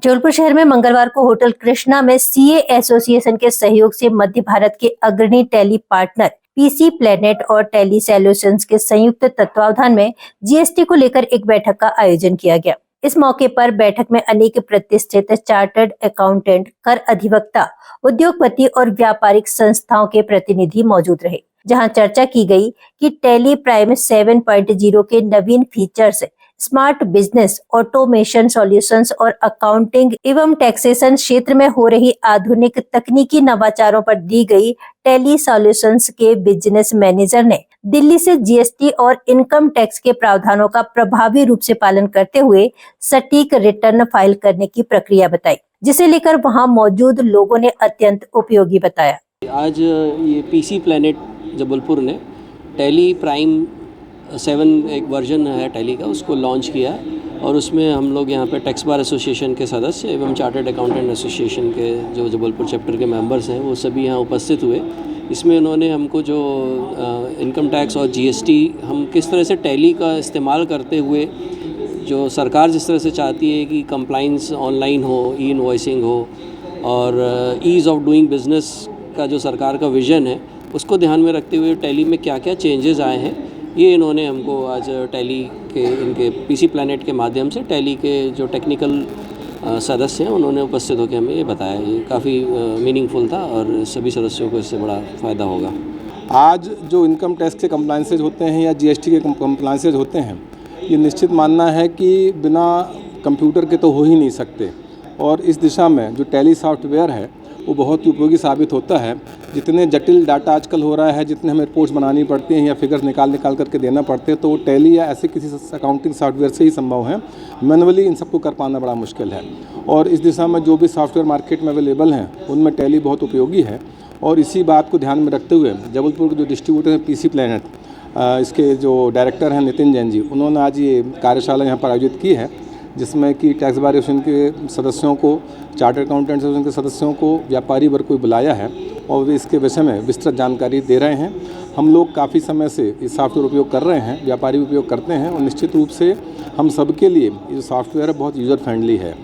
जबलपुर शहर में मंगलवार को होटल कृष्णा में सीए एसोसिएशन के सहयोग से मध्य भारत के अग्रणी टेली पार्टनर पीसी प्लेनेट और टेली सॉल्यूशंस के संयुक्त तत्वावधान में जीएसटी को लेकर एक बैठक का आयोजन किया गया। इस मौके पर बैठक में अनेक प्रतिष्ठित चार्टर्ड अकाउंटेंट, कर अधिवक्ता, उद्योगपति और व्यापारिक संस्थाओं के प्रतिनिधि मौजूद रहे, जहां चर्चा की गई कि टेली प्राइम 7.0 के नवीन features, smart business, automation solutions और अकाउंटिंग एवं टैक्सेशन क्षेत्र में हो रही आधुनिक तकनीकी नवाचारों पर दी गई टेली सॉल्यूशंस के बिजनेस मैनेजर ने दिल्ली से जीएसटी और इनकम टैक्स के प्रावधानों का प्रभावी रूप से पालन करते हुए सटीक रिटर्न फाइल करने की प्रक्रिया बताई, जिसे लेकर वहां मौजूद लोगों ने अत्यंत उपयोगी बताया। आज ये पीसी प्लेनेट जबलपुर ने टेली प्राइम 7 एक वर्जन है टेली का, उसको लॉन्च किया और उसमें हम लोग यहाँ पे टैक्स बार एसोसिएशन के सदस्य एवं चार्टर्ड अकाउंटेंट एसोसिएशन के जो जबलपुर चैप्टर के मेंबर्स हैं वो सभी यहाँ उपस्थित हुए। इसमें उन्होंने हमको जो इनकम टैक्स और जीएसटी हम किस तरह से टेली का इस्तेमाल करते हुए, जो सरकार जिस तरह से चाहती है कि कंप्लाइंस ऑनलाइन हो, ई इनवॉइसिंग हो और ईज़ ऑफ डूइंग बिज़नेस का जो सरकार का विज़न है, उसको ध्यान में रखते हुए टेली में क्या क्या चेंजेस आए हैं, ये इन्होंने हमको आज टेली के इनके पीसी प्लेनेट के माध्यम से टेली के जो टेक्निकल सदस्य हैं उन्होंने उपस्थित होकर हमें ये बताया। ये काफ़ी मीनिंगफुल था और सभी सदस्यों को इससे बड़ा फ़ायदा होगा। आज जो इनकम टैक्स के कंप्लायंसेज होते हैं या जीएसटी के कंप्लायंसेज होते हैं, ये निश्चित मानना है कि बिना कंप्यूटर के तो हो ही नहीं सकते और इस दिशा में जो टेली सॉफ्टवेयर है वो बहुत ही उपयोगी साबित होता है। जितने जटिल डाटा आजकल हो रहा है, जितने हमें रिपोर्ट्स बनानी पड़ती हैं या फिगर्स निकाल करके देना पड़ते हैं, तो वो टेली या ऐसे किसी अकाउंटिंग सॉफ्टवेयर से ही संभव है। मैनुअली इन सबको कर पाना बड़ा मुश्किल है और इस दिशा में जो भी सॉफ्टवेयर मार्केट में अवेलेबल हैं उनमें टेली बहुत उपयोगी है। और इसी बात को ध्यान में रखते हुए जबलपुर के जो डिस्ट्रीब्यूटर हैं पीसी प्लेनेट, इसके जो डायरेक्टर हैं नितिन जैन जी, उन्होंने आज ये कार्यशाला यहाँ पर आयोजित की है, जिसमें कि टैक्स बार एसोसिएशन के सदस्यों को, चार्टर्ड अकाउंटेंट एसोसिएशन के सदस्यों को, व्यापारी वर्ग को बुलाया है और वे इसके विषय में विस्तृत जानकारी दे रहे हैं। हम लोग काफ़ी समय से इस सॉफ्टवेयर उपयोग कर रहे हैं, व्यापारी उपयोग करते हैं और निश्चित रूप से हम सबके लिए ये सॉफ्टवेयर बहुत यूज़र फ्रेंडली है।